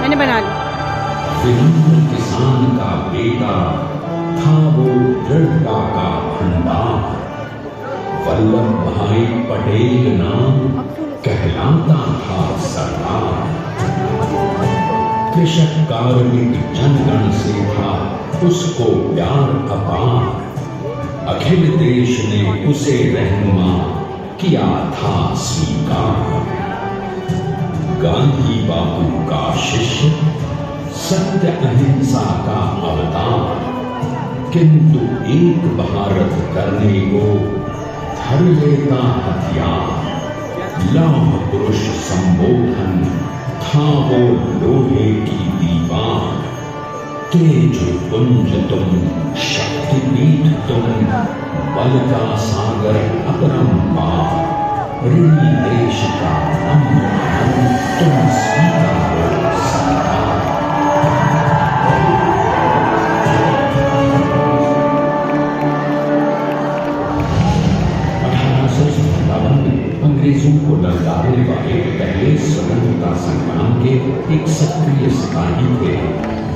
मैंने बना ली। विनम्र किसान का बेटा था वो दृढ़ता का भंडार। वल्लभ भाई पटेल नाम कहलाता था सरदार। कृषक कार्मिक जनगण से था उसको प्यार अपार। अखिल देश ने उसे रहनुमा किया था स्वीकार। गांधी बापू का शिष्य, सत्य अहिंसा का अवतार, किंतु एक भारत करने को धर लेता हथियार। लौह पुरुष संबोधन था वो लोहे की दीवार। तेज पुंज तुम, शक्तिपीठ तुम, बल का सागर अपरंपार। ऋणी देश का नम्र धन तुम स्वीकारो सरदार। 1857 में अंग्रेजों को ललकारने वाले पहले स्वतंत्रता संग्राम के एक सक्रिय सिपाही थे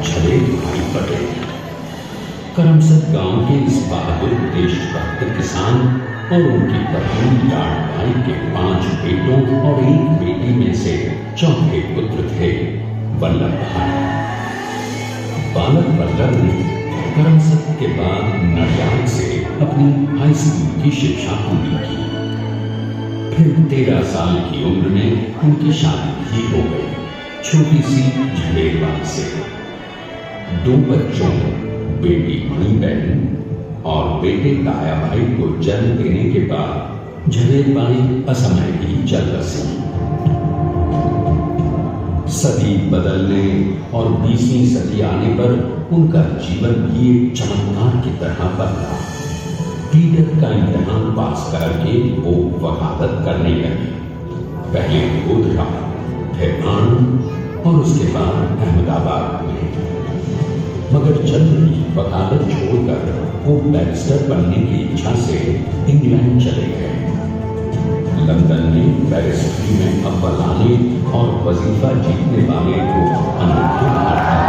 झवेर भाई पटेल। करमसद गांव के इस बहादुर देशभक्त किसान और उनकी पत्नी लाड भाई के 5 बेटों और 1 बेटी में से चौथे पुत्र थे वल्लभ भाई। बालक वल्लभ ने करमसद के बाद नडियाद से अपनी हाई स्कूल की शिक्षा पूरी की। फिर 13 साल की उम्र में उनकी शादी भी हो गई छोटी सी झवेरबाग से। 2 बच्चों, बेटी मणिबेन और बेटे काया भाई को जन्म देने के बाद झवेरबाई असमय ही चल बसी। सदी बदलने और 20वीं सदी आने पर उनका जीवन भी एक चमत्कार की तरह बदला। टीचर का इम्तिहान पास करके वो वकालत करने लगी। पहले गोधरा, फिर आनंद और उसके बाद अहमदाबाद में। मगर जल्द ही वकालत छोड़कर वो बैरिस्टर बनने की इच्छा से इंग्लैंड चले गए। लंदन में बैरिस्ट्री में अव्वल आने और वजीफा जीतने वाले को अनोखे भारतीय।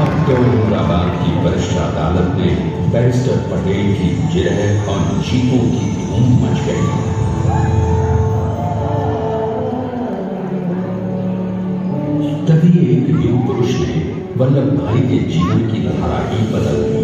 अब तो अहमदाबाद की वरिष्ठ अदालत में बैरिस्टर पटेल की जिरह और जीतों की धूम मच गई। तभी एक युग पुरुष ने वल्लभ भाई के जीवन की धारा ही बदल दी।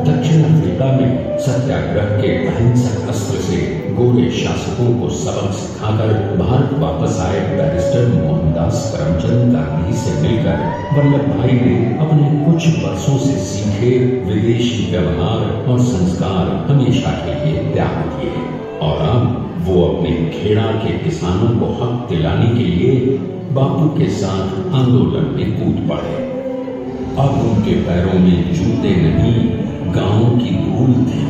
दक्षिण अफ्रीका में सत्याग्रह के अहिंसक अस्त्र से गोरे शासकों को सबक सिखाकर भारत वापस आए बैरिस्टर मोहनदास करमचंद गांधी से मिलकर वल्लभ भाई ने अपने कुछ वर्षों से सीखे विदेशी व्यवहार और संस्कार हमेशा के लिए त्याग दिए और अब वो अपने खेड़ा के किसानों को हक दिलाने के लिए बापू के साथ आंदोलन में कूद पड़े। अब उनके पैरों में जूते नहीं, गांवों की धूल थी।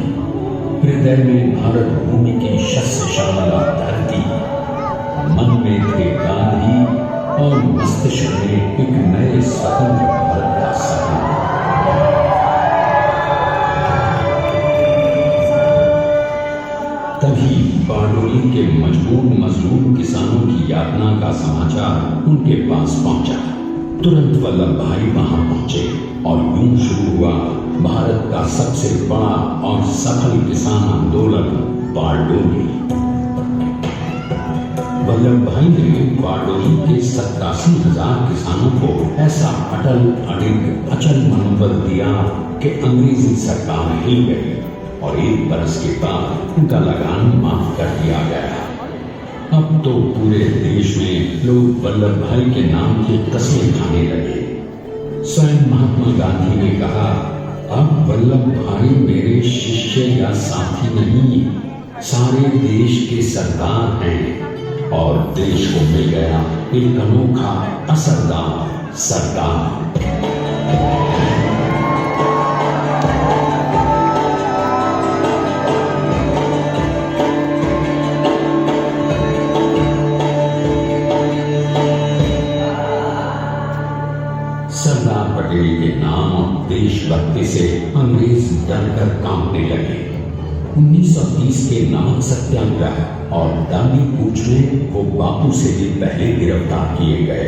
हृदय में भारत भूमि की शस्य श्यामला धरती। मन में थे गांधी और मस्तिष्क में एक नए स्वतंत्र भारत का सपना। तभी बारडोली के मजबूर मजलूम किसानों की यातना का समाचार उनके पास पहुंचा। तुरंत वल्लभ भाई वहां पहुंचे और यूं शुरू हुआ भारत का सबसे बड़ा और सफल किसान आंदोलन बारडोली। वल्लभ भाई ने बारडोली के 87,000 किसानों को ऐसा अटल अडिग अचल मनोबल दिया कि अंग्रेजी सरकार हिल गई और 1 बरस के बाद उनका लगान माफ कर दिया गया। अब तो पूरे देश में लोग वल्लभ भाई के नाम की कस्में खाने लगे। स्वयं महात्मा गांधी ने कहा, अब वल्लभ भाई मेरे शिष्य या साथी नहीं, सारे देश के सरदार हैं और देश को मिल गया एक अनोखा असरदार सरदार। सरदार पटेल के नाम और देशभक्ति से अंग्रेज डरकर कांपने लगे। 1930 के नमक सत्याग्रह और दांडी कूच में वो बापू से भी पहले गिरफ्तार किए गए।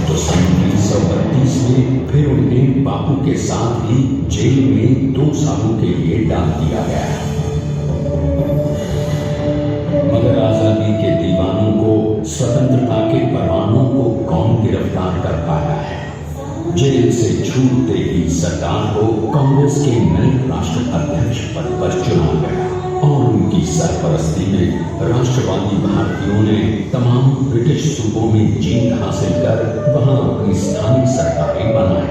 तो सन 1932 में फिर उन्हें बापू के साथ ही जेल में 2 सालों के लिए डाल दिया गया। मगर आजादी के दीवानों को, स्वतंत्रता के परवानों को कौन गिरफ्तार कर पाया है? जेल से छूटते ही सरकार को कांग्रेस के नए राष्ट्र अध्यक्ष पद पर चुना गया और उनकी सरपरस्ती में राष्ट्रवादी भारतीयों ने तमाम ब्रिटिश सूबों में जीत हासिल कर वहां अपनी स्थानीय सरकारें बनाई।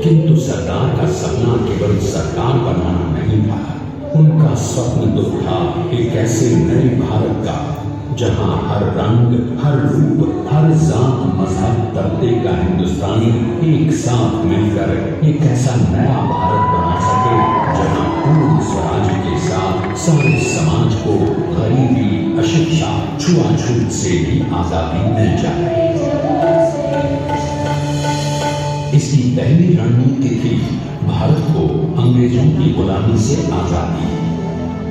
किंतु सरकार का सपना केवल सरकार बनाना नहीं था। उनका स्वप्न तो था एक ऐसे नए भारत का जहां हर रंग, हर रूप, हर जात, मजहब, तबके का हिंदुस्तानी एक साथ मिलकर एक ऐसा नया भारत बना सके जहां पूर्ण स्वराज के साथ सारे समाज को गरीबी, अशिक्षा, छुआछूत से भी आजादी मिल जाए। इसकी पहली रणनीति थी भारत को अंग्रेजों की गुलामी से आजादी,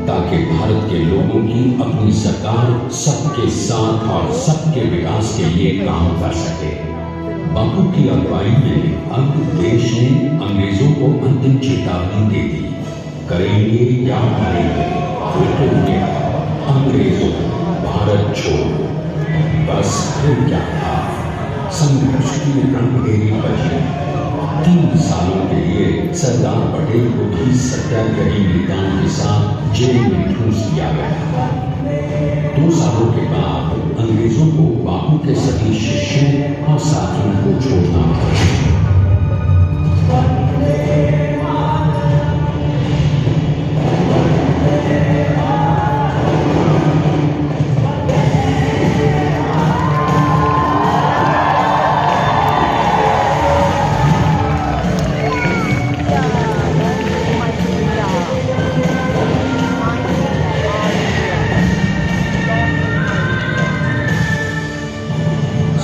ताकि भारत के लोगों की अपनी सरकार सबके साथ और सबके विकास के लिए काम कर सके। बापू की अगुवाई में अब देश ने अंग्रेजों को अंतिम चेतावनी दे दी, करेंगे या मरेंगे, अंग्रेजों भारत छोड़ो। बस फिर क्या था, संघर्ष की रणभेरी बची। 3 सालों के लिए सरदार पटेल को भी सत्याग्रही नेताओं के साथ जेल में ठूंस दिया गया। 2 सालों के बाद अंग्रेजों को बापू के सभी शिष्यों और साथियों को छोड़ना पड़ा।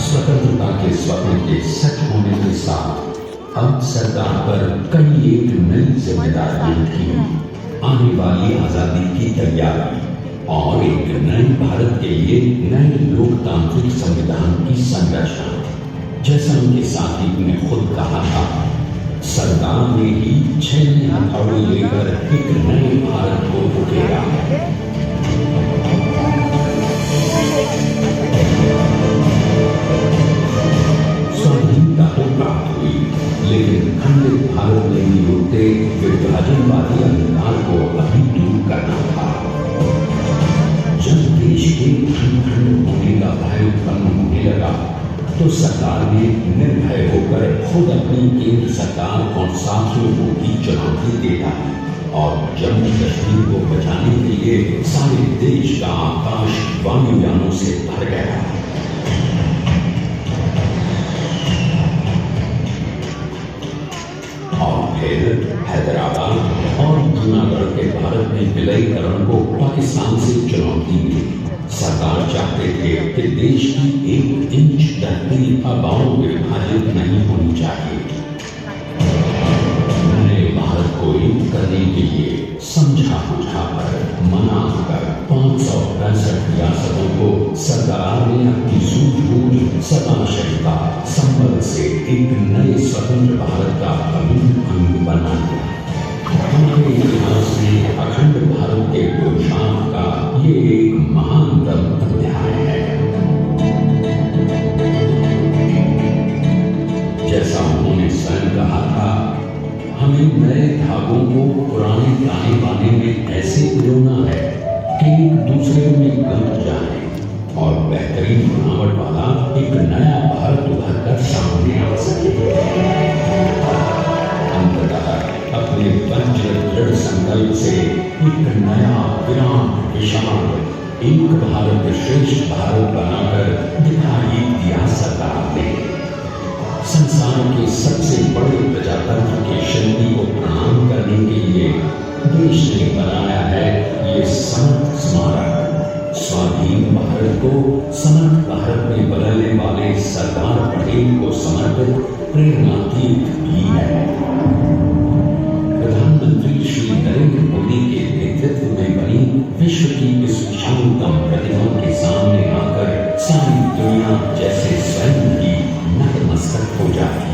स्वतंत्रता के स्वप्न के सच होने के साथ अब सरकार पर कई एक नई जिम्मेदारियां थी। आने वाली आजादी की तैयारी और एक नए भारत के लिए नए लोकतांत्रिक संविधान की संरचना। जैसा उनके साथी ने खुद कहा था, सरदार ने ही 6 हथौड़े लेकर एक नए भारत को उकेरा। स्वाधीनता तो प्राप्त हुई, लेकिन खंडित भारत में भी उठते विभाजनवादी अधिकार को अभी दूर करना था। जब देश के खंड खंड होने का भय उत्पन्न होने लगा तो सरकार ने निर्भय होकर खुद अपनी केंद्र सरकार और साथियों को भी चुनौती दे डाली और जम्मू कश्मीर को बचाने के लिए सारे देश का आकाश वायुयानों से भर गया। फिर हैदराबाद और जूनागढ़ के भारत में विलयीकरण को पाकिस्तान से चुनौती मिली। सरकार चाहते थे कि देश की 1 इंच धरती अबाव विभाजित नहीं होनी चाहिए। नए भारत को एक करने के लिए समझा बुझाकर मना कर 565 रियासतों को सरकार ने अपनी सूझबूझ, सदाशयता, संबल से एक नए स्वतंत्र भारत का अभिन्न अंग बना दिया। हमारे इतिहास में अखंड भारत के पुरुषार्थ का ये एक महानतम अध्याय है। जैसा उन्होंने स्वयं कहा था, हमें नए धागों को पुराने गाने बाने में ऐसे पिरोना है कि एक दूसरे में गंध जाए और बेहतरीन बनावट वाला एक नया भारत उभर कर सामने आ सके। अंततः अपने वज्र दृढ़ संकल्प से एक नया विराट विशाल एक भारत श्रेष्ठ भारत बनाकर दिखाई दिया सरकार ने। संसार के सबसे बड़े प्रजातंत्र के शिल्पी को प्रणाम करने के लिए देश ने बनाया है ये समर्थ स्मारक। स्वाधीन भारत को समर्थ भारत में बदलने वाले सरदार पटेल को समर्पित प्रेरणातीर्थ भी है। प्रधानमंत्री विश्व की इस शांतम प्रतिमा के सामने आकर सारी दुनिया जैसे स्वयं ही नतमस्तक हो जाती